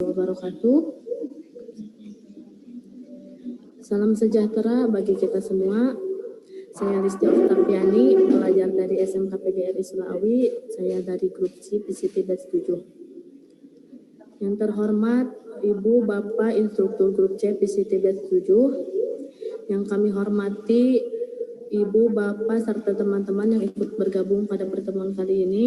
wabarakatuh. Salam sejahtera bagi kita semua. Saya Listi Oktaviani, pelajar dari SMK PGRI Sulawi. Saya dari grup C PCT Batch 7. Yang terhormat Ibu Bapak Instruktur grup C PCT Batch 7. Yang kami hormati Ibu, Bapak, serta teman-teman yang ikut bergabung pada pertemuan kali ini.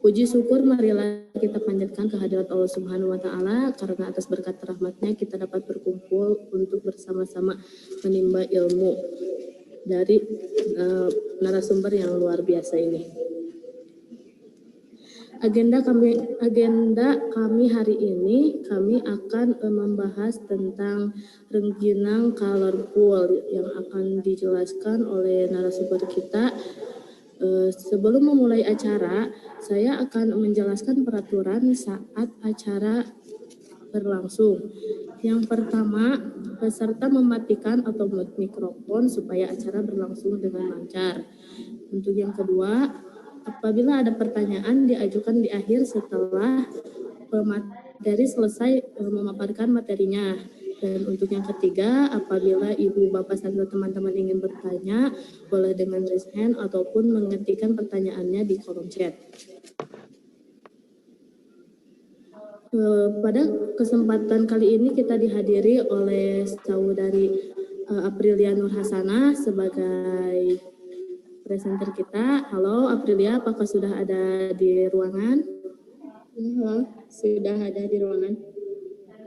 Puji syukur marilah kita panjatkan kehadirat Allah Subhanahu wa Ta'ala, karena atas berkat rahmatnya kita dapat berkumpul untuk bersama-sama menimba ilmu dari narasumber yang luar biasa ini. Agenda kami hari ini, kami akan membahas tentang rengginang colorful yang akan dijelaskan oleh narasumber kita. Sebelum memulai acara, saya akan menjelaskan peraturan saat acara berlangsung. Yang pertama, peserta mematikan atau mute mikrofon supaya acara berlangsung dengan lancar. Untuk yang kedua, apabila ada pertanyaan diajukan di akhir setelah pemateri selesai memaparkan materinya. Dan untuk yang ketiga, apabila Ibu, Bapak, serta teman-teman ingin bertanya, boleh dengan raise hand ataupun mengetikkan pertanyaannya di kolom chat. Pada kesempatan kali ini kita dihadiri oleh saudari Aprilia Nur Hasanah sebagai presenter kita. Halo Aprilia, apakah sudah ada di ruangan? Halo, sudah ada di ruangan.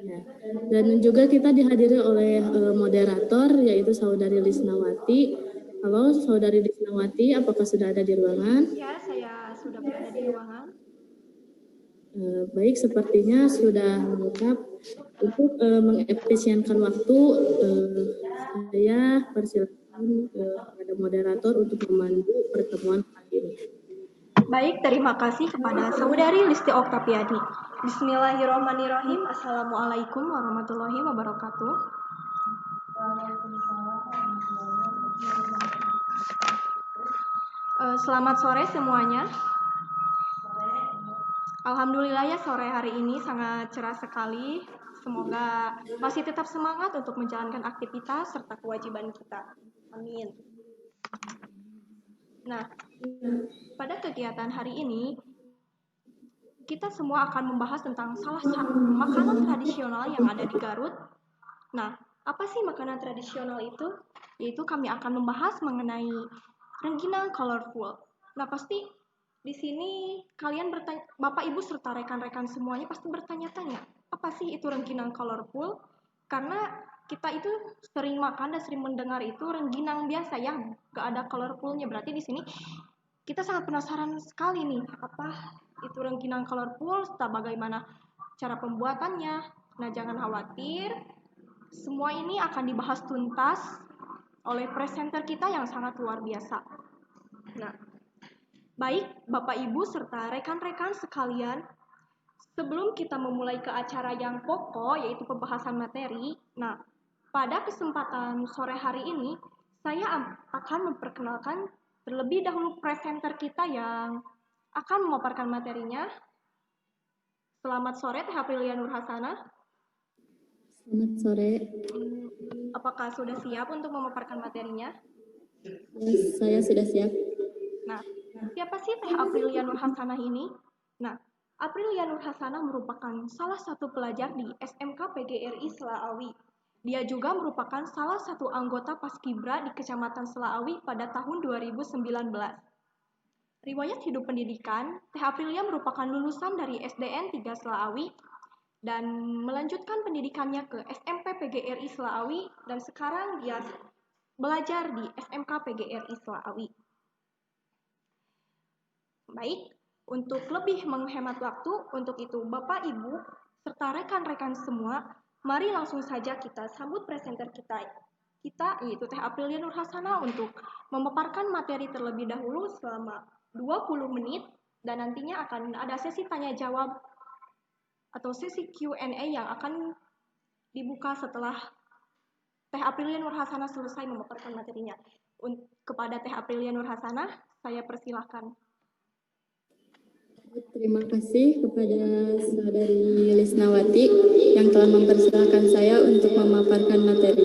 Ya. Dan juga kita dihadiri oleh moderator yaitu saudari Lisnawati. Halo saudari Lisnawati, apakah sudah ada di ruangan? Ya, saya sudah berada di ruangan. Baik, sepertinya sudah lengkap. Untuk mengefisienkan waktu, saya persilakan kepada moderator untuk memandu pertemuan kali ini. Baik, terima kasih kepada saudari Listi Oktaviani. Bismillahirrahmanirrahim. Assalamualaikum warahmatullahi wabarakatuh. Selamat sore semuanya. Alhamdulillah ya, sore hari ini sangat cerah sekali. Semoga masih tetap semangat untuk menjalankan aktivitas serta kewajiban kita. Amin. Nah, pada kegiatan hari ini, kita semua akan membahas tentang salah satu makanan tradisional yang ada di Garut. Nah, apa sih makanan tradisional itu? Yaitu kami akan membahas mengenai rengginang colorful. Nah, pasti di sini kalian bertanya, Bapak Ibu serta rekan-rekan semuanya pasti bertanya-tanya, apa sih itu rengginang colorful? Karena kita itu sering makan dan sering mendengar itu rengginang biasa ya, gak ada colorfulnya. Berarti di sini kita sangat penasaran sekali nih, apa itu rengginang colorful, serta bagaimana cara pembuatannya. Nah, jangan khawatir, semua ini akan dibahas tuntas oleh presenter kita yang sangat luar biasa. Nah, baik Bapak Ibu serta rekan-rekan sekalian, sebelum kita memulai ke acara yang pokok yaitu pembahasan materi, nah pada kesempatan sore hari ini saya akan memperkenalkan terlebih dahulu presenter kita yang akan memaparkan materinya. Selamat sore Teh Aprilia Nur Hasanah. Selamat sore. Apakah sudah siap untuk memaparkan materinya? Saya sudah siap. Nah, siapa sih Teh Aprilia Nur Hasanah ini? Nah, Aprilia Nur Hasanah merupakan salah satu pelajar di SMK PGRI Selaawi. Dia juga merupakan salah satu anggota Paskibra di Kecamatan Selaawi pada tahun 2019. Riwayat hidup pendidikan, Teh Aprilia merupakan lulusan dari SDN 3 Selaawi dan melanjutkan pendidikannya ke SMP PGRI Selaawi dan sekarang dia belajar di SMK PGRI Selaawi. Baik, untuk lebih menghemat waktu, untuk itu Bapak, Ibu, serta rekan-rekan semua, mari langsung saja kita sambut presenter kita yaitu Teh Aprilia Nur Hasanah untuk memaparkan materi terlebih dahulu selama 20 menit dan nantinya akan ada sesi tanya jawab atau sesi Q&A yang akan dibuka setelah Teh Aprilia Nur Hasanah selesai memaparkan materinya. Kepada Teh Aprilia Nur Hasanah, saya persilahkan. Terima kasih kepada Saudari Lisnawati yang telah mempersilahkan saya untuk memaparkan materi.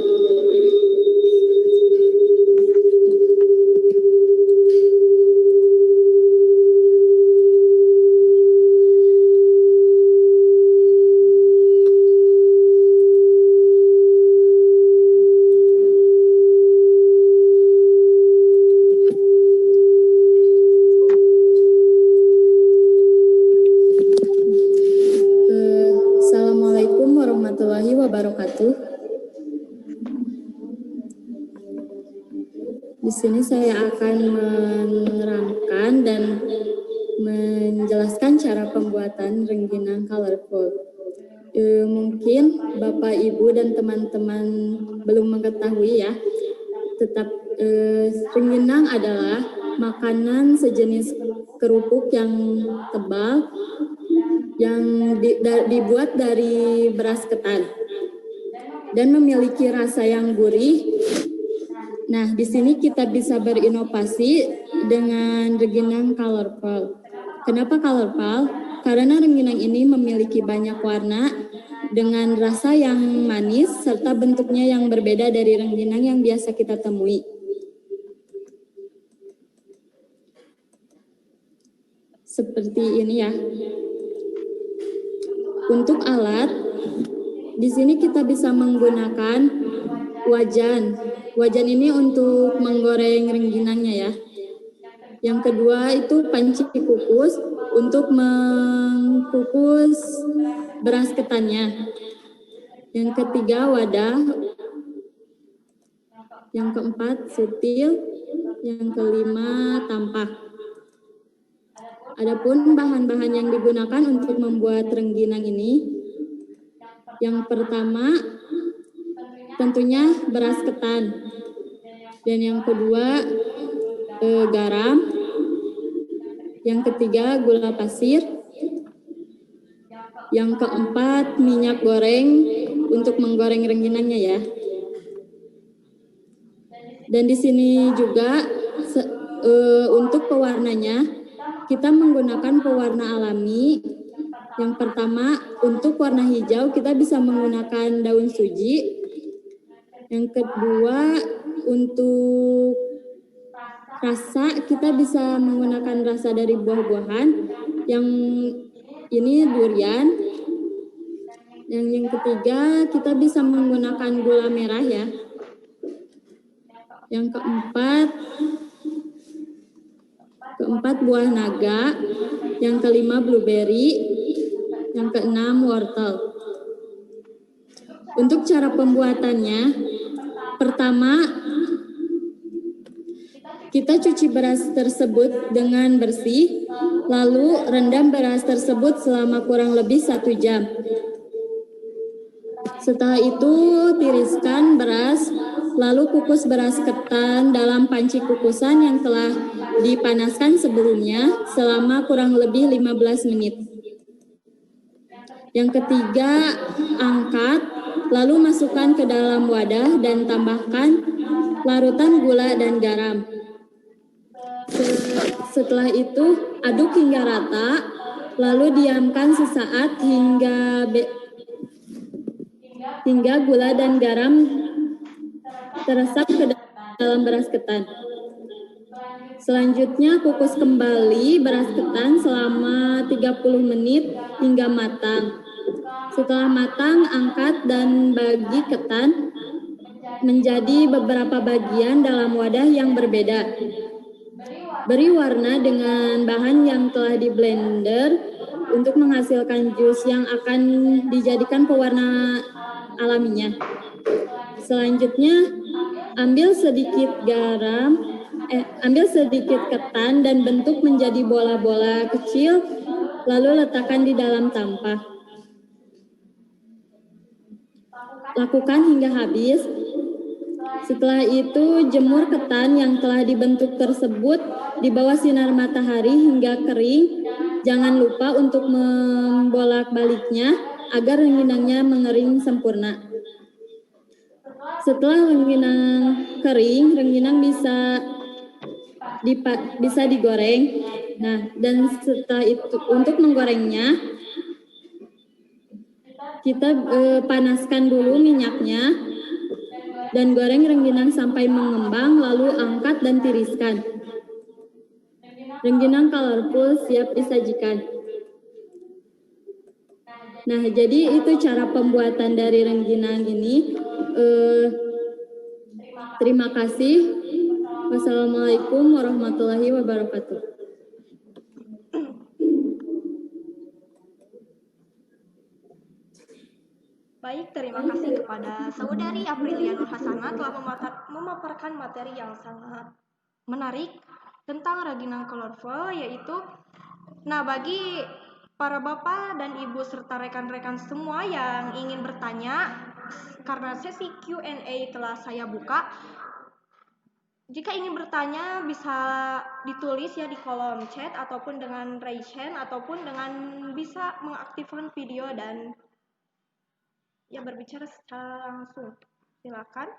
Assalamualaikum warahmatullahi wabarakatuh. Di sini saya akan menerangkan dan menjelaskan cara pembuatan rengginang colorful. Mungkin Bapak, Ibu, dan teman-teman belum mengetahui ya, rengginang adalah makanan sejenis kerupuk yang tebal yang dibuat dari beras ketan dan memiliki rasa yang gurih. Nah, di sini kita bisa berinovasi dengan rengginang colorful. Kenapa colorful? Karena rengginang ini memiliki banyak warna dengan rasa yang manis serta bentuknya yang berbeda dari rengginang yang biasa kita temui. Seperti ini ya. Untuk alat, di sini kita bisa menggunakan wajan. Wajan ini untuk menggoreng rengginangnya ya. Yang kedua itu panci kukus untuk mengkukus beras ketannya. Yang ketiga wadah. Yang keempat sutil. Yang kelima tampah. Adapun bahan-bahan yang digunakan untuk membuat rengginang ini, yang pertama tentunya beras ketan, dan yang kedua garam, yang ketiga gula pasir, yang keempat minyak goreng untuk menggoreng rengginangnya ya. Dan di sini juga untuk pewarnanya kita menggunakan pewarna alami. Yang pertama, untuk warna hijau kita bisa menggunakan daun suji. Yang kedua, untuk rasa kita bisa menggunakan rasa dari buah-buahan. Yang ini durian. Yang ketiga, kita bisa menggunakan gula merah ya. Yang keempat buah naga, yang kelima blueberry, yang keenam wortel. Untuk cara pembuatannya, pertama kita cuci beras tersebut dengan bersih, lalu rendam beras tersebut selama kurang lebih 1 jam. Setelah itu tiriskan beras, lalu kukus beras ketan dalam panci kukusan yang telah dipanaskan sebelumnya selama kurang lebih 15 menit. Yang ketiga, angkat, lalu masukkan ke dalam wadah dan tambahkan larutan gula dan garam. Setelah itu, aduk hingga rata, lalu diamkan sesaat hingga gula dan garam teresap ke dalam beras ketan. Selanjutnya kukus kembali beras ketan selama 30 menit hingga matang. Setelah matang, angkat dan bagi ketan menjadi beberapa bagian dalam wadah yang berbeda. Beri warna dengan bahan yang telah di blender untuk menghasilkan jus yang akan dijadikan pewarna alaminya. Selanjutnya, ambil sedikit ketan dan bentuk menjadi bola-bola kecil, lalu letakkan di dalam tampah. Lakukan hingga habis. Setelah itu, jemur ketan yang telah dibentuk tersebut di bawah sinar matahari hingga kering. Jangan lupa untuk membolak-baliknya agar rengginangnya mengering sempurna. Setelah rengginang kering, rengginang bisa digoreng. Nah, dan setelah itu untuk menggorengnya, kita panaskan dulu minyaknya dan goreng rengginang sampai mengembang, lalu angkat dan tiriskan. Rengginang colorful siap disajikan. Nah, jadi itu cara pembuatan dari rengginang ini. Terima kasih. Wassalamualaikum warahmatullahi wabarakatuh. Baik, terima kasih kepada Saudari Aprilia Nur Hasanah telah memaparkan materi yang sangat menarik tentang rengginang colorful, yaitu bagi para bapak dan ibu serta rekan-rekan semua yang ingin bertanya, karena sesi Q&A telah saya buka, jika ingin bertanya bisa ditulis ya di kolom chat ataupun dengan raise hand ataupun dengan bisa mengaktifkan video dan ya berbicara secara langsung. Silakan.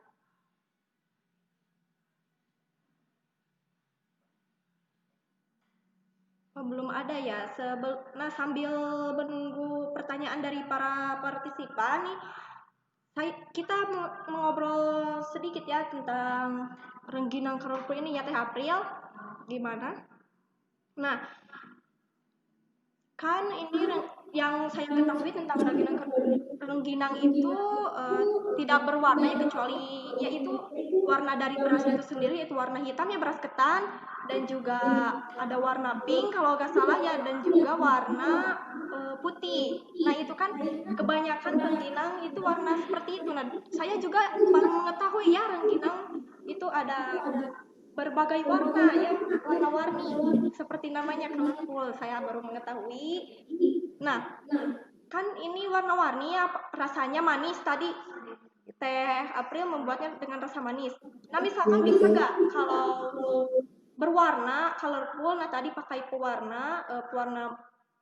Belum ada ya. Sambil menunggu pertanyaan dari para partisipan nih, kita mengobrol sedikit ya tentang rengginang colorful ini ya Teh April. Gimana? Nah, kan ini yang saya ketahui tentang rengginang itu tidak berwarna ya, kecuali yaitu warna dari beras itu sendiri, yaitu warna hitam ya, beras ketan, dan juga ada warna pink kalau nggak salah ya, dan juga warna putih. Nah itu kan kebanyakan rengginang itu warna seperti itu. Nah saya juga baru mengetahui ya rengginang itu ada berbagai warna ya, warna-warni seperti namanya colorful. Saya baru mengetahui. Nah, kan ini warna-warni ya, rasanya manis tadi. Teh April membuatnya dengan rasa manis. Nah, misalkan bisa nggak kalau berwarna colorful, nah tadi pakai pewarna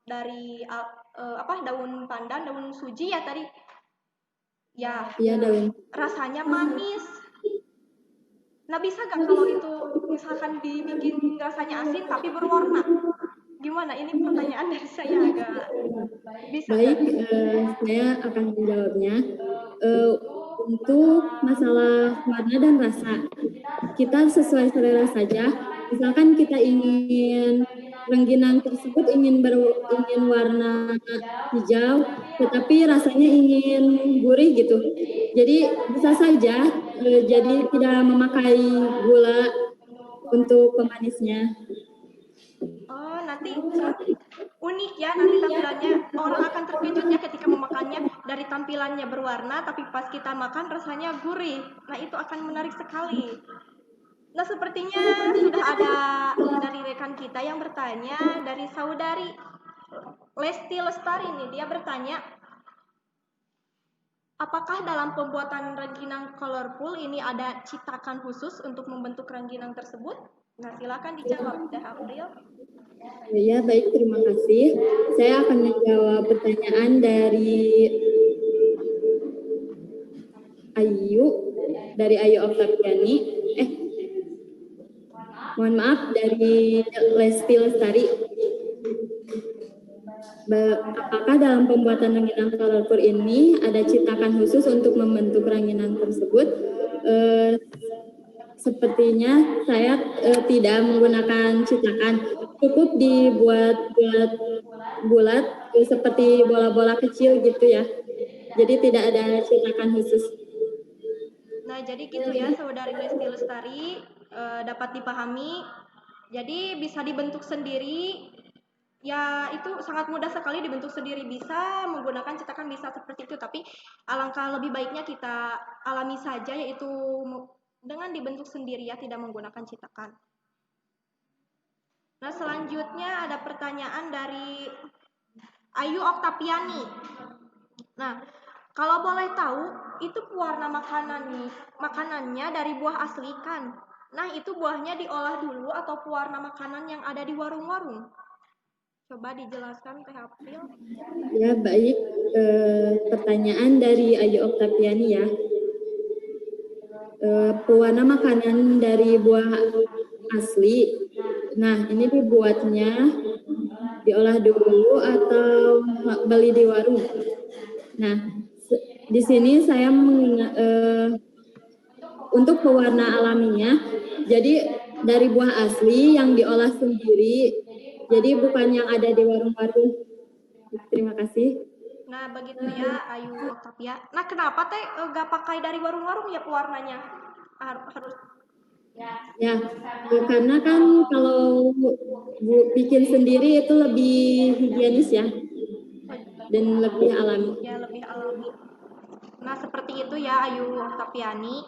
dari daun pandan, daun suji ya tadi. Ya, daun. rasanya manis. Nah, bisa nggak kalau itu misalkan dibikin rasanya asin tapi berwarna? Gimana? Ini pertanyaan dari saya agak bisa. Baik, saya akan menjawabnya. Untuk masalah warna dan rasa, kita sesuai selera saja. Misalkan kita ingin rengginang tersebut ingin warna hijau, tetapi rasanya ingin gurih gitu. Jadi bisa saja, jadi tidak memakai gula untuk pemanisnya. Oh, nanti unik ya, nanti tampilannya orang akan terkejut ya ketika memakannya, dari tampilannya berwarna tapi pas kita makan rasanya gurih. Nah itu akan menarik sekali. Nah sepertinya sudah ada dari rekan kita yang bertanya, dari Saudari Lesti Lestari nih, dia bertanya, apakah dalam pembuatan rengginang colorful ini ada citakan khusus untuk membentuk rengginang tersebut? Nah silakan dijawab Teh April. Ya, baik, terima kasih. Saya akan menjawab pertanyaan dari Ayu Oktaviani. Mohon maaf, dari Lesti Lestari. Apakah dalam pembuatan rengginang colorful ini ada citakan khusus untuk membentuk rengginang tersebut? Sepertinya saya tidak menggunakan citakan, cukup dibuat bulat seperti bola-bola kecil gitu ya. Jadi tidak ada citakan khusus. Nah jadi gitu ya Saudari Lesti Lestari, dapat dipahami. Jadi bisa dibentuk sendiri. Ya itu sangat mudah sekali dibentuk sendiri, bisa menggunakan cetakan, bisa seperti itu, tapi alangkah lebih baiknya kita alami saja, yaitu dengan dibentuk sendiri ya, tidak menggunakan cetakan. Nah selanjutnya ada pertanyaan dari Ayu Oktaviani. Nah kalau boleh tahu itu pewarna makanannya dari buah asli kan? Nah itu buahnya diolah dulu atau pewarna makanan yang ada di warung-warung? Coba dijelaskan Teh April. Ya baik, pertanyaan dari Ayu Oktaviani ya. Pewarna makanan dari buah asli Nah, ini dibuatnya diolah dulu atau beli di warung. Nah, di sini saya untuk pewarna alaminya, jadi dari buah asli yang diolah sendiri, jadi bukan yang ada di warung-warung. Terima kasih. Nah, begitu ya, Ayu Oktavia. Nah, kenapa teh gak pakai dari warung-warung ya pewarnanya? Harus. Ya, karena kan kalau bikin sendiri itu lebih higienis ya, dan lebih alami. Ya, lebih alami. Nah, seperti itu ya, Ayu Oktaviani.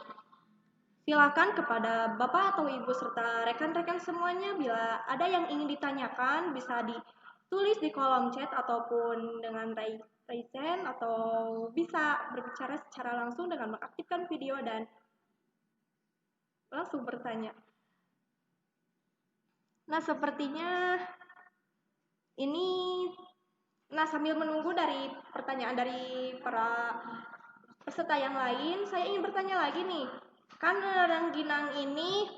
Silakan kepada Bapak atau Ibu serta rekan-rekan semuanya bila ada yang ingin ditanyakan bisa ditulis di kolom chat ataupun dengan raise hand atau bisa berbicara secara langsung dengan mengaktifkan video dan langsung bertanya. Nah, sepertinya ini sambil menunggu dari pertanyaan dari para peserta yang lain, saya ingin bertanya lagi nih. Kan rengginang ini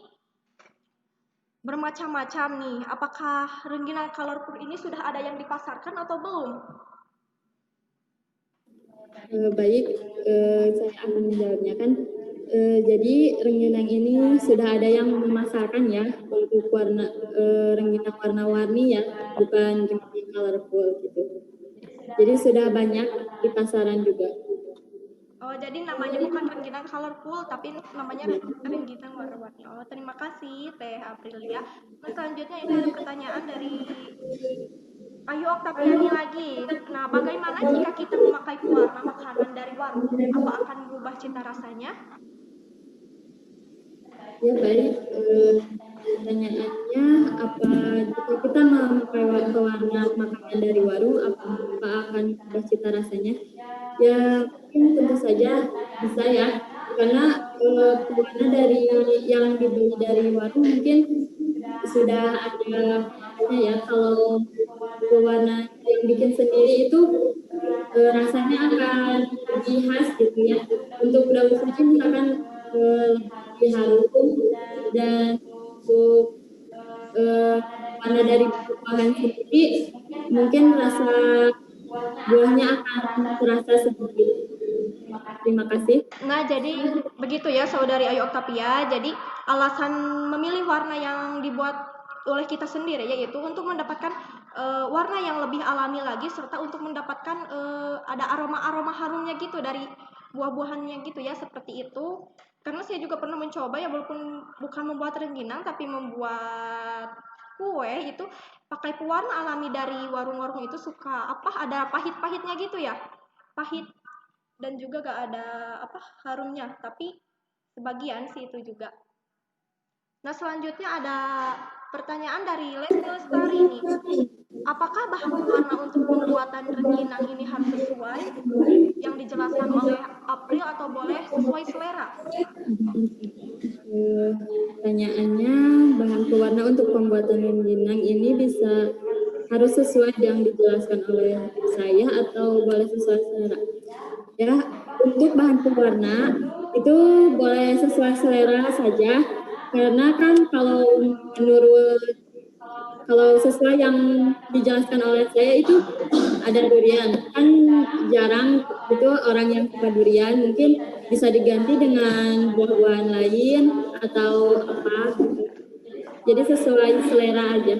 bermacam-macam nih. Apakah rengginang colorful ini sudah ada yang dipasarkan atau belum? Baik, saya akan menjawabnya kan. Jadi rengginang ini sudah ada yang memasarkan ya untuk rengginang warna-warni ya, bukan rengginang colorful gitu. Jadi sudah banyak di pasaran juga. Oh, jadi namanya bukan rengginang colorful, tapi namanya rengginang warna-warni. Oh, terima kasih Teh Aprilia. Nah, selanjutnya ini ada pertanyaan dari Ayu Oktaviani lagi. Nah, bagaimana jika kita memakai pewarna makanan dari warung? Apa akan berubah cita rasanya? Ya baik, pertanyaannya apa jika kita memakai pewarna makanan dari warung apa akan berubah cita rasanya? Ya mungkin tentu saja bisa ya, karena pewarna dari yang dibeli dari warung mungkin sudah ada ya. Kalau pewarna yang bikin sendiri itu rasanya akan lebih khas gitu ya. Untuk daun suci misalkan lebih harum, dan untuk warna dari buah-buahan sendiri mungkin rasa buahnya akan terasa sedikit. Terima kasih. Nah, jadi begitu ya Saudari Ayu Oktavia. Jadi alasan memilih warna yang dibuat oleh kita sendiri yaitu untuk mendapatkan warna yang lebih alami lagi serta untuk mendapatkan ada aroma-aroma harumnya gitu dari buah-buahannya gitu ya, seperti itu. Karena saya juga pernah mencoba ya, walaupun bukan membuat rengginang tapi membuat kue itu pakai pewarna alami dari warung-warung itu suka ada pahit-pahitnya gitu ya. Pahit dan juga gak ada harumnya, tapi sebagian sih itu juga. Nah, selanjutnya ada pertanyaan dari Lesti Lestari nih. Apakah bahan pewarna untuk pembuatan rengginang ini harus sesuai yang dijelaskan oleh April atau boleh sesuai selera? Pertanyaannya, bahan pewarna untuk pembuatan rengginang ini harus sesuai yang dijelaskan oleh saya atau boleh sesuai selera? Ya, untuk bahan pewarna itu boleh sesuai selera saja, karena kan kalau sesuai yang dijelaskan oleh saya itu ada durian, kan jarang itu orang yang suka durian, mungkin bisa diganti dengan buah-buahan lain atau apa. Jadi sesuai selera aja.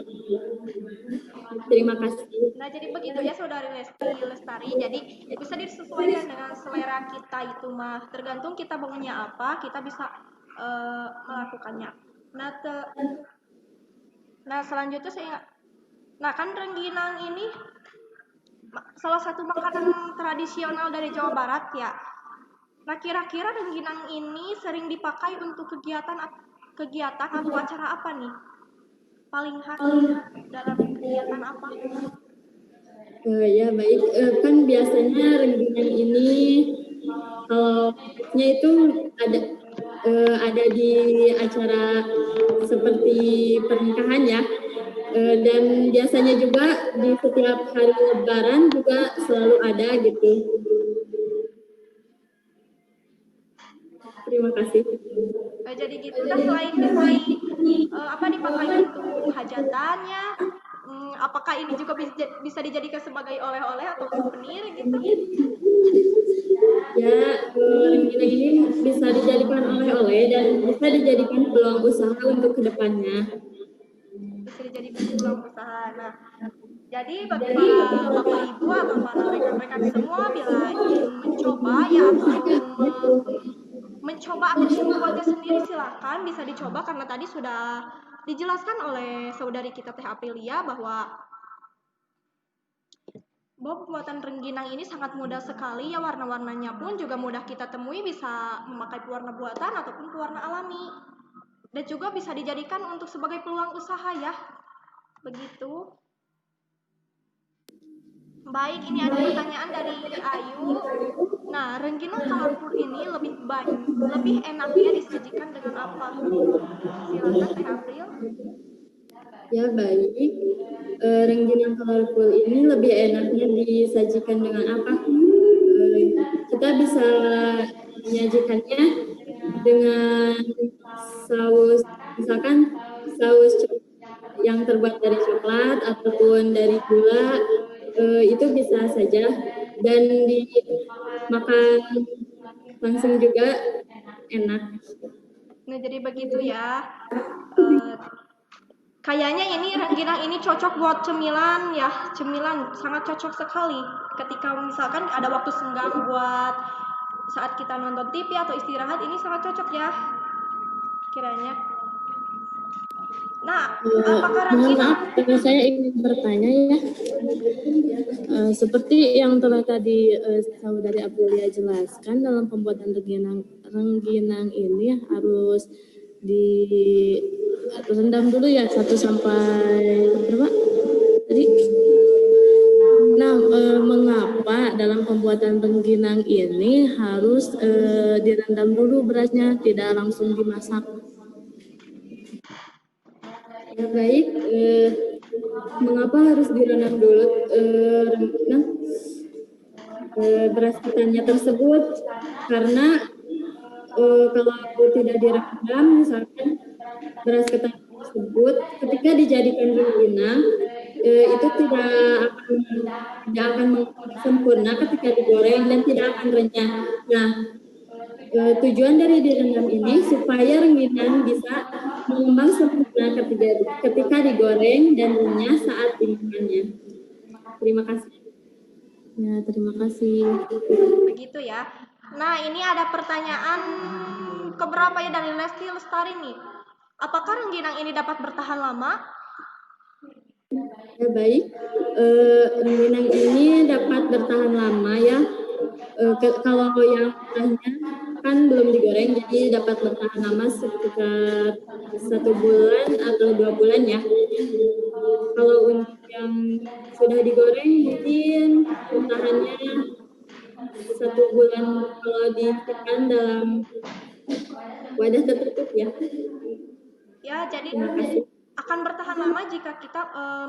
Terima kasih. Nah, jadi begitu ya Saudari Lesti Lestari. Jadi bisa disesuaikan dengan selera kita itu mah. Tergantung kita maunya apa, kita bisa melakukannya. Nah, selanjutnya kan rengginang ini salah satu makanan tradisional dari Jawa Barat ya. Nah, kira-kira rengginang ini sering dipakai untuk kegiatan atau acara apa nih? Paling khas dalam kegiatan apa? Ya baik, kan biasanya rengginang ini kalau itu ada di acara seperti pernikahan ya, dan biasanya juga di setiap hari Lebaran juga selalu ada gitu. Terima kasih. Jadi gitu. Nah, selain dipakai untuk hajatannya, apakah ini juga bisa dijadikan sebagai oleh-oleh atau souvenir gitu? Ya, rengginang ini bisa dijadikan oleh-oleh dan bisa dijadikan peluang usaha untuk kedepannya. Bisa dijadikan peluang usaha. Nah, jadi bagi para bapak ibu atau para rekan-rekan semua bila ingin mencoba ya atau mencoba atau membuatnya sendiri silakan bisa dicoba karena tadi sudah dijelaskan oleh saudari kita Teh Aprilia bahwa pembuatan rengginang ini sangat mudah sekali ya, warna-warnanya pun juga mudah kita temui, bisa memakai pewarna buatan ataupun pewarna alami. Dan juga bisa dijadikan untuk sebagai peluang usaha ya. Begitu. Baik, ini ada pertanyaan dari Ayu. Nah, rengginang colorful ini lebih enaknya disajikan dengan apa? Silakan Teh April. Ya, baik. Rengginang colorful ini lebih enaknya disajikan dengan apa? Kita bisa menyajikannya dengan saus, misalkan saus yang terbuat dari coklat ataupun dari gula, itu bisa saja dan dimakan langsung juga enak. Nah, jadi begitu ya. Kayaknya ini rengginang ini cocok buat cemilan ya, cemilan sangat cocok sekali. Ketika misalkan ada waktu senggang buat saat kita nonton TV atau istirahat, ini sangat cocok ya, kiranya. Nah, apakah Mohon rengginang? maaf, saya ingin bertanya ya. Seperti yang telah tadi saudari Aprilia jelaskan, dalam pembuatan rengginang ini harus direndam dulu ya 1 sampai berapa? Tadi. Nah, mengapa dalam pembuatan rengginang ini harus direndam dulu berasnya, tidak langsung dimasak? Ya, baik. Mengapa harus direndam dulu beras ketannya tersebut? Karena kalau tidak direndam, misalkan beras ketan tersebut ketika dijadikan rengginang, itu tidak akan sempurna ketika digoreng dan tidak akan renyah. Nah, tujuan dari direndam ini supaya rengginang bisa mengembang sempurna ketika digoreng dan renyah saat dimakannya. Terima kasih. Ya, terima kasih. Begitu ya. Nah, ini ada pertanyaan keberapa ya dari Lesti Lestari nih. Apakah rengginang ini dapat bertahan lama? Ya, baik. Rengginang ini dapat bertahan lama ya. Kalau yang murahnya kan belum digoreng, jadi dapat bertahan lama sekitar 1 bulan atau 2 bulan ya. Kalau untuk yang sudah digoreng mungkin bertahannya 1 bulan kalau disimpan dalam wadah tertutup ya. Ya, jadi Terima kasih. akan bertahan lama jika kita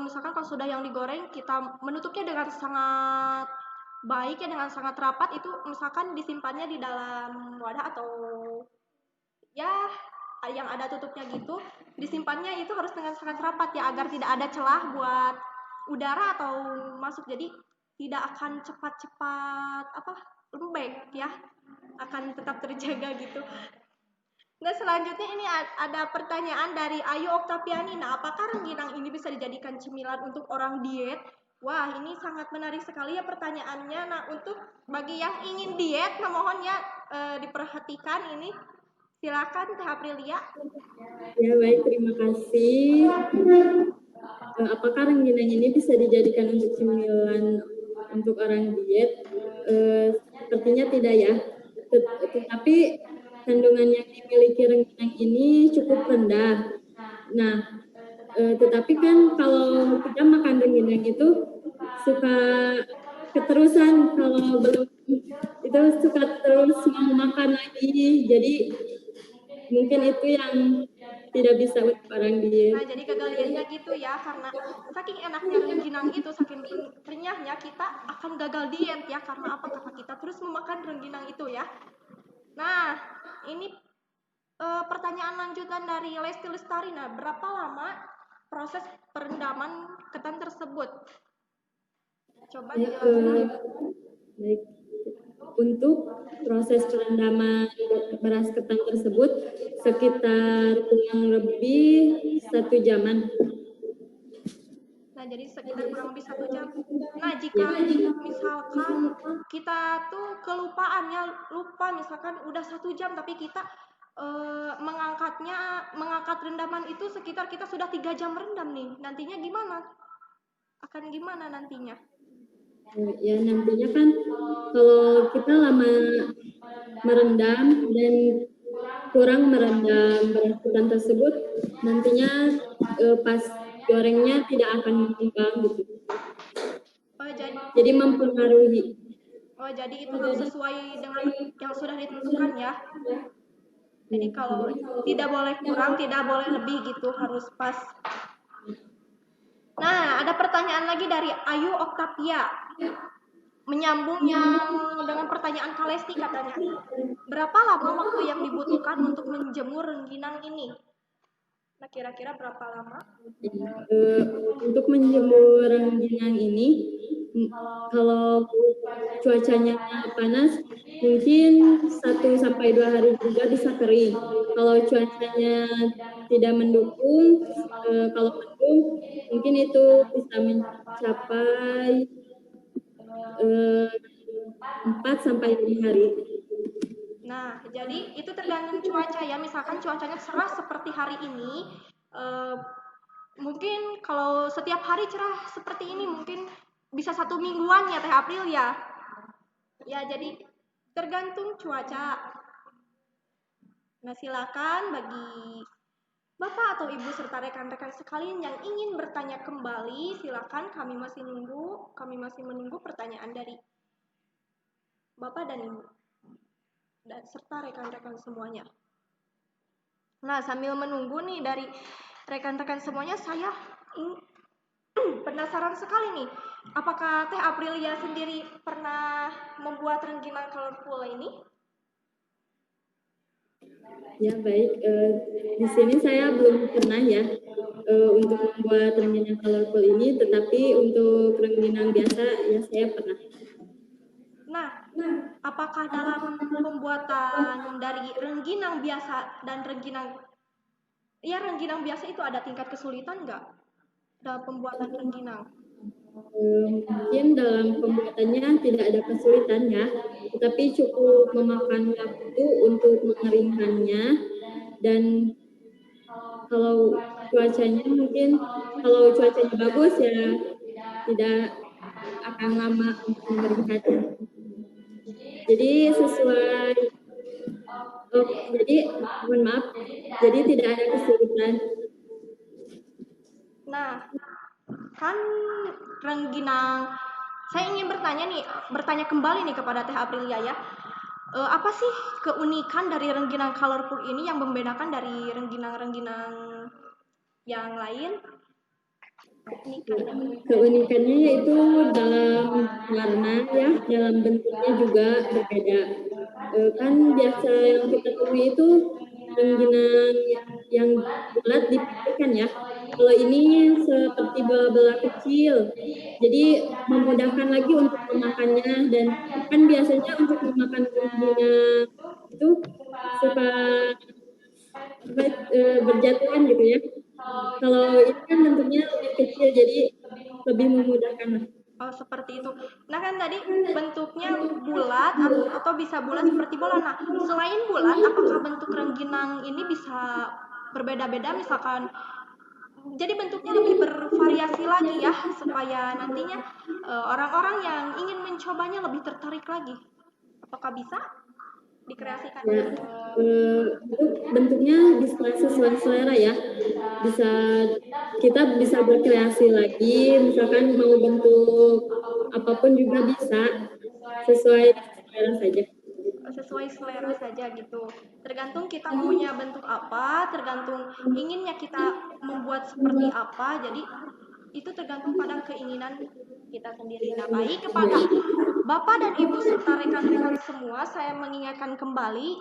misalkan kalau sudah yang digoreng kita menutupnya dengan sangat baik ya, dengan sangat rapat, itu misalkan disimpannya di dalam wadah atau ya yang ada tutupnya gitu, disimpannya itu harus dengan sangat rapat ya agar tidak ada celah buat udara atau masuk, jadi tidak akan cepat-cepat lembek ya, akan tetap terjaga gitu. Nah, selanjutnya ini ada pertanyaan dari Ayu Oktaviani. Nah, apakah rengginang ini bisa dijadikan cemilan untuk orang diet? Wah, ini sangat menarik sekali ya pertanyaannya. Nah, untuk bagi yang ingin diet, nah mohon ya diperhatikan ini. Silakan Teh Aprilia. Ya, baik, terima kasih. Apakah rengginang ini bisa dijadikan untuk cemilan untuk orang diet? Sepertinya tidak ya. Tetapi kandungan yang dimiliki rengginang ini cukup rendah. Nah, tetapi kan kalau kita makan rengginang itu suka keterusan, kalau belum itu suka terus mau makan lagi. Jadi mungkin itu yang tidak bisa untuk orang diet. Nah, jadi gagal dietnya gitu ya, karena saking enaknya rengginang itu, saking renyahnya, kita akan gagal diet ya, karena apa? Karena kita terus memakan rengginang itu ya. Nah, ini pertanyaan lanjutan dari Lesti Lestari. Nah, berapa lama proses perendaman ketan tersebut? Coba Ya, dijelaskan. baik. Untuk proses perendaman beras ketan tersebut sekitar kurang lebih 1 jaman. Nah, jadi sekitar kurang lebih 1 jam. Nah, Ya. jika misalkan kita tuh kelupaannya, lupa misalkan udah 1 jam tapi kita mengangkat rendaman itu sekitar kita sudah 3 jam merendam nih. Nantinya gimana? Akan gimana nantinya? Ya nantinya kan kalau kita lama merendam dan kurang merendam beras ketan tersebut, nantinya pas gorengnya tidak akan mengembang gitu. Jadi mempengaruhi. Jadi itu sesuai dengan yang sudah ditentukan ya. Jadi kalau tidak boleh kurang, tidak boleh lebih gitu, harus pas. Nah, ada pertanyaan lagi dari Ayu Oktavia. Menyambung yang dengan pertanyaan Kalesti katanya. Berapa lama waktu yang dibutuhkan untuk menjemur rengginang ini? Nah, kira-kira berapa lama? Untuk menjemur rengginang ini, kalau cuacanya panas, mungkin 1 sampai 2 hari juga bisa kering. Kalau cuacanya tidak mendukung, kalau mendukung, mungkin itu bisa mencapai 4 sampai 5 hari. Nah, jadi itu tergantung cuaca ya. Misalkan cuacanya cerah seperti hari ini, mungkin kalau setiap hari cerah seperti ini mungkin bisa 1 mingguan ya Teh April ya. Ya, jadi tergantung cuaca. Nah, silakan bagi Bapak atau Ibu serta rekan-rekan sekalian yang ingin bertanya kembali, silakan kami masih menunggu pertanyaan dari Bapak dan Ibu dan serta rekan-rekan semuanya. Nah, sambil menunggu nih dari rekan-rekan semuanya, saya penasaran sekali nih. Apakah Teh Aprilia sendiri pernah membuat rengginang colorful ini? Ya baik, di sini saya belum pernah ya untuk membuat rengginang colorful ini, tetapi untuk rengginang biasa ya saya pernah. Nah, apakah dalam pembuatan dari rengginang biasa dan rengginang biasa itu ada tingkat kesulitan nggak dalam pembuatan rengginang? Mungkin dalam pembuatannya tidak ada kesulitan ya, tetapi cukup memakan waktu untuk mengeringkannya, dan kalau cuacanya mungkin kalau cuacanya bagus ya tidak akan lama untuk mengeringkannya. Jadi mohon maaf, jadi tidak ada kesulitan. Nah, kan rengginang, saya ingin bertanya kembali nih kepada Teh Aprilia ya. Apa sih keunikan dari rengginang colorful ini yang membedakan dari rengginang-rengginang yang lain? Keunikannya yaitu dalam warna ya, dalam bentuknya juga berbeda. Kan biasa yang kita temui itu rengginang yang bulat dipipihkan ya. Kalau ini seperti bola-bola kecil, jadi memudahkan lagi untuk memakannya, dan kan biasanya untuk memakan rengginang itu suka berjatuhan gitu ya. Kalau ini kan bentuknya lebih kecil, jadi lebih memudahkan. Oh, seperti itu. Nah, kan tadi bentuknya bulat atau bisa bulat seperti bola. Nah, selain bulat, apakah bentuk rengginang ini bisa berbeda-beda? Misalkan, jadi bentuknya lebih bervariasi lagi ya, supaya nantinya orang-orang yang ingin mencobanya lebih tertarik lagi. Apakah bisa dikreasikan? Ya, bentuknya bisa sesuai selera ya. Kita bisa berkreasi lagi, misalkan mau bentuk apapun juga bisa, sesuai selera saja. Sesuai selera saja gitu. Tergantung kita maunya bentuk apa, tergantung inginnya kita membuat seperti apa. Jadi itu tergantung pada keinginan kita sendiri. Nah, baik kepada Bapak dan Ibu serta rekan-rekan semua, saya mengingatkan kembali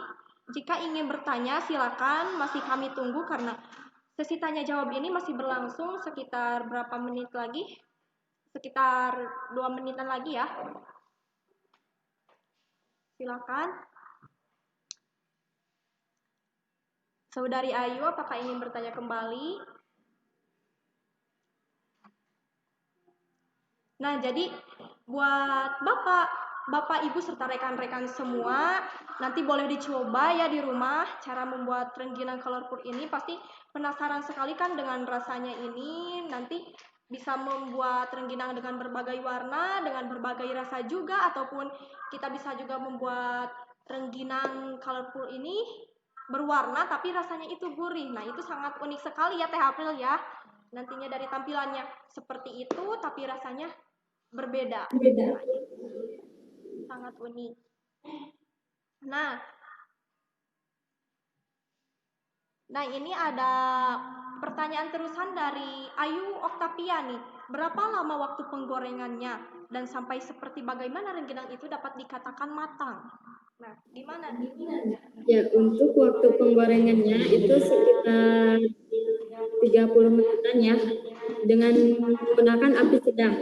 Jika ingin bertanya, silakan, masih kami tunggu karena sesi tanya jawab ini masih berlangsung sekitar berapa menit lagi? Sekitar 2 menitan lagi ya. Silakan. Saudari Ayu, apakah ingin bertanya kembali? Nah, jadi buat Bapak, Ibu, serta rekan-rekan semua, nanti boleh dicoba ya di rumah cara membuat rengginang colorful ini. Pasti penasaran sekali kan dengan rasanya ini. Nanti bisa membuat rengginang dengan berbagai warna, dengan berbagai rasa juga, ataupun kita bisa juga membuat rengginang colorful ini berwarna tapi rasanya itu gurih. Nah, itu sangat unik sekali ya Teh April ya. Nantinya dari tampilannya seperti itu tapi rasanya berbeda. Sangat unik. Nah, ini ada pertanyaan terusan dari Ayu Oktavia nih. Berapa lama waktu penggorengannya dan sampai seperti bagaimana rengginang itu dapat dikatakan matang? Nah, gimana nih? Ya, untuk waktu penggorengannya itu sekitar 30 menitan ya, dengan menggunakan api sedang.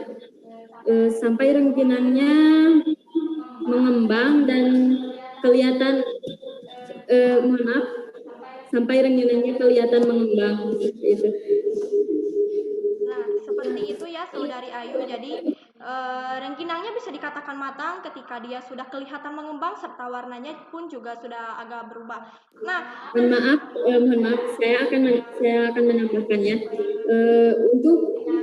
Sampai rengginangnya mengembang dan kelihatan, mohon maaf, sampai rengginangnya kelihatan mengembang seperti itu. Nah, seperti itu ya Saudari Ayu. Jadi rengginangnya bisa dikatakan matang ketika dia sudah kelihatan mengembang serta warnanya pun juga sudah agak berubah. Nah, Mohon maaf, saya akan menambahkannya. Untuk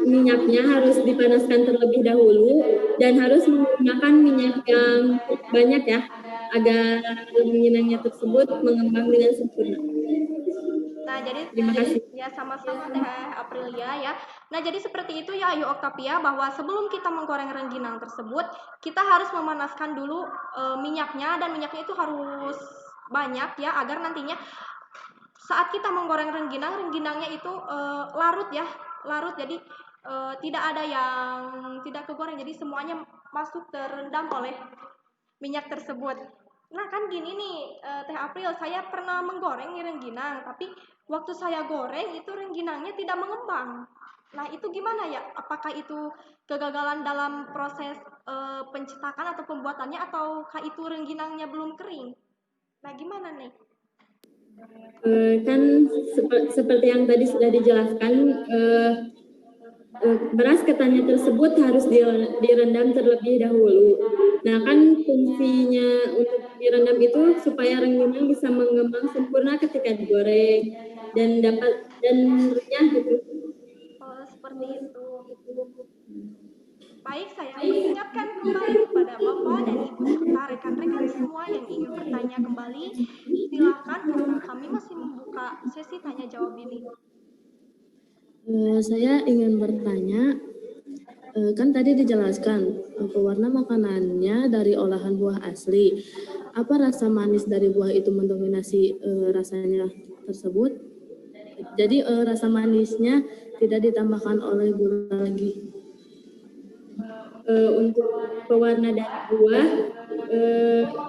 minyaknya harus dipanaskan terlebih dahulu dan harus menggunakan minyak yang banyak ya, agar rengginangnya tersebut mengembang dengan sempurna. jadi Terima kasih. ya sama-sama Teh Aprilia ya. Nah, jadi seperti itu ya Ayu Oktavia, bahwa sebelum kita menggoreng rengginang tersebut, kita harus memanaskan dulu minyaknya, dan minyaknya itu harus banyak ya agar nantinya saat kita menggoreng rengginang, rengginangnya itu larut ya, larut. Jadi tidak ada yang tidak kegoreng, jadi semuanya masuk terendam oleh minyak tersebut. Nah, kan gini nih Teh April, saya pernah menggoreng nih rengginang, tapi waktu saya goreng itu rengginangnya tidak mengembang. Nah, itu gimana ya? Apakah itu kegagalan dalam proses pencetakan atau pembuatannya, ataukah itu rengginangnya belum kering? Nah, gimana nih? Kan seperti yang tadi sudah dijelaskan, beras ketannya tersebut harus direndam terlebih dahulu. Nah, kan fungsinya untuk direndam itu supaya rengginang bisa mengembang sempurna ketika digoreng dan renyah gitu. Oh, seperti itu. Baik, saya ingatkan kembali kepada Bapak dan Ibu serta rekan-rekan semua yang ingin bertanya kembali, silakan karena kami masih membuka sesi tanya jawab ini. Saya ingin bertanya, kan tadi dijelaskan pewarna makanannya dari olahan buah asli. Apa rasa manis dari buah itu mendominasi rasanya tersebut? Jadi rasa manisnya tidak ditambahkan oleh gula lagi. Untuk pewarna dari buah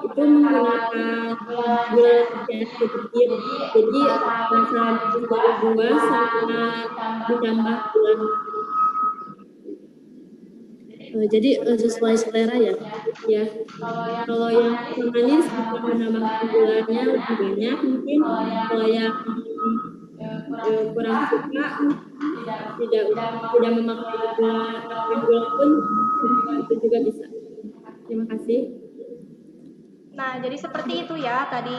itu menggunakan gula ya sedikit, jadi rasa manis dari buah serta ditambah gula. Jadi sesuai selera ya. Ya, kalau yang manis bisa menambahkan gulanya lebih banyak mungkin. Kalau yang kurang suka tidak memakai gula, tanpa gula pun itu juga bisa. Terima kasih. Nah, jadi seperti itu ya tadi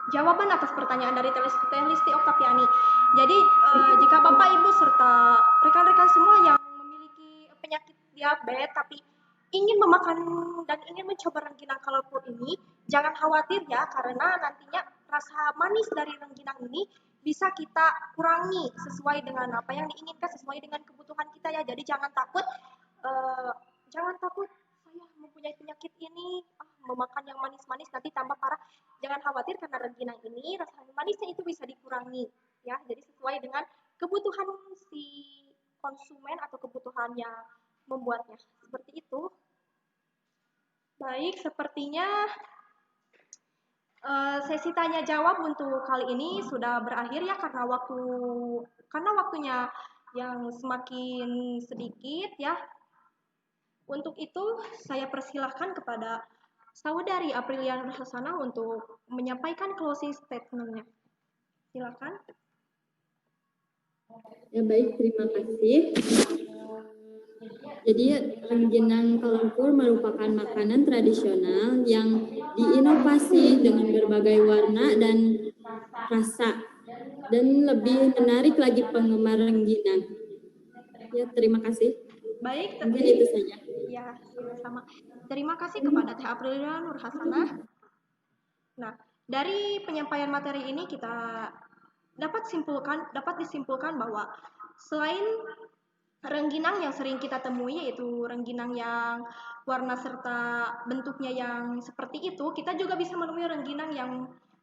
jawaban atas pertanyaan dari Teh Listi Oktaviani. Jadi jika Bapak, Ibu, serta rekan-rekan semua yang memiliki penyakit diabetes tapi ingin memakan dan ingin mencoba rengginang colorful ini, jangan khawatir ya, karena nantinya rasa manis dari rengginang ini bisa kita kurangi sesuai dengan apa yang diinginkan, sesuai dengan kebutuhan kita ya. Jadi jangan takut, saya mempunyai penyakit ini, memakan yang manis-manis nanti tambah parah. Jangan khawatir, karena rengginang ini rasa manisnya itu bisa dikurangi ya. Jadi sesuai dengan kebutuhan si konsumen atau kebutuhannya membuatnya. Seperti itu. Baik, sepertinya Sesi tanya jawab untuk kali ini sudah berakhir ya karena waktunya yang semakin sedikit ya. Untuk itu saya persilahkan kepada Saudari Aprilia Nurhasana untuk menyampaikan closing statement-nya. Silakan. Ya baik, terima kasih. Jadi rengginang kalengkur merupakan makanan tradisional yang diinovasi dengan berbagai warna dan rasa dan lebih menarik lagi penggemar rengginang. Ya, terima kasih. Baik, Mungkin itu saja. ya, sama. Terima kasih kepada Teh Aprilia Nurhasana. Nah, dari penyampaian materi ini kita dapat disimpulkan bahwa selain rengginang yang sering kita temui yaitu rengginang yang warna serta bentuknya yang seperti itu, kita juga bisa menemui rengginang yang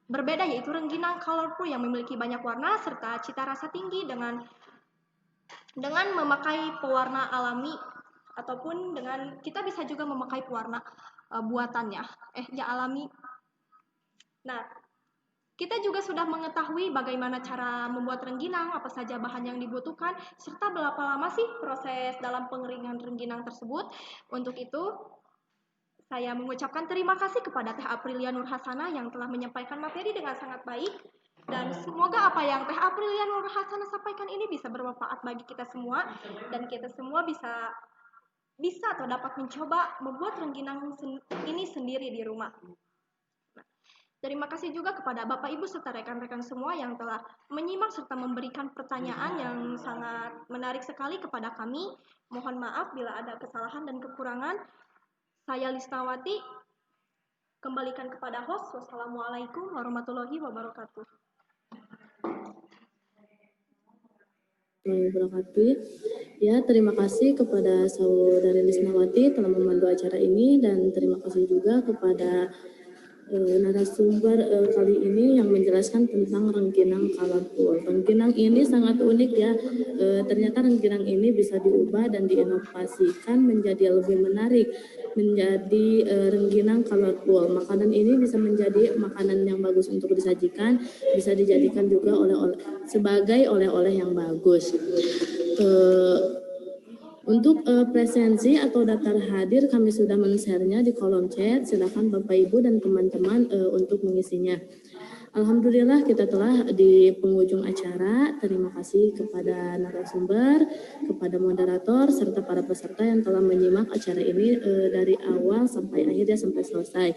berbeda yaitu rengginang colorful yang memiliki banyak warna serta cita rasa tinggi dengan memakai pewarna alami ataupun dengan kita bisa juga memakai pewarna buatannya alami. Nah, kita juga sudah mengetahui bagaimana cara membuat rengginang, apa saja bahan yang dibutuhkan, serta berapa lama sih proses dalam pengeringan rengginang tersebut. Untuk itu, saya mengucapkan terima kasih kepada Teh Aprilia Nurhasana yang telah menyampaikan materi dengan sangat baik. Dan semoga apa yang Teh Aprilia Nurhasana sampaikan ini bisa bermanfaat bagi kita semua. Dan kita semua bisa atau dapat mencoba membuat rengginang ini sendiri di rumah. Terima kasih juga kepada Bapak Ibu serta rekan-rekan semua yang telah menyimak serta memberikan pertanyaan yang sangat menarik sekali kepada kami. Mohon maaf bila ada kesalahan dan kekurangan. Saya Lisnawati, kembalikan kepada host. Wassalamualaikum warahmatullahi wabarakatuh. Ya, terima kasih kepada Saudari Lisnawati telah memandu acara ini dan terima kasih juga kepada narasumber kali ini yang menjelaskan tentang rengginang colorful. Rengginang ini sangat unik ya. Ternyata rengginang ini bisa diubah dan diinovasikan menjadi lebih menarik, menjadi rengginang colorful. Makanan ini bisa menjadi makanan yang bagus untuk disajikan, bisa dijadikan juga sebagai oleh-oleh yang bagus. Untuk presensi atau daftar hadir kami sudah men-share-nya di kolom chat. Silakan Bapak Ibu dan teman-teman untuk mengisinya. Alhamdulillah kita telah di penghujung acara. Terima kasih kepada narasumber, kepada moderator serta para peserta yang telah menyimak acara ini dari awal sampai akhir ya, sampai selesai.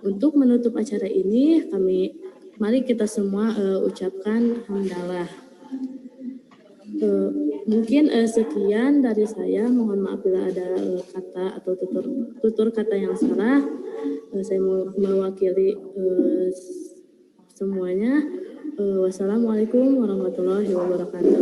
Untuk menutup acara ini mari kita semua ucapkan hamdalah. Mungkin sekian dari saya. Mohon maaf bila ada kata atau tutur kata yang salah. Saya mewakili semuanya. Wassalamualaikum warahmatullahi wabarakatuh.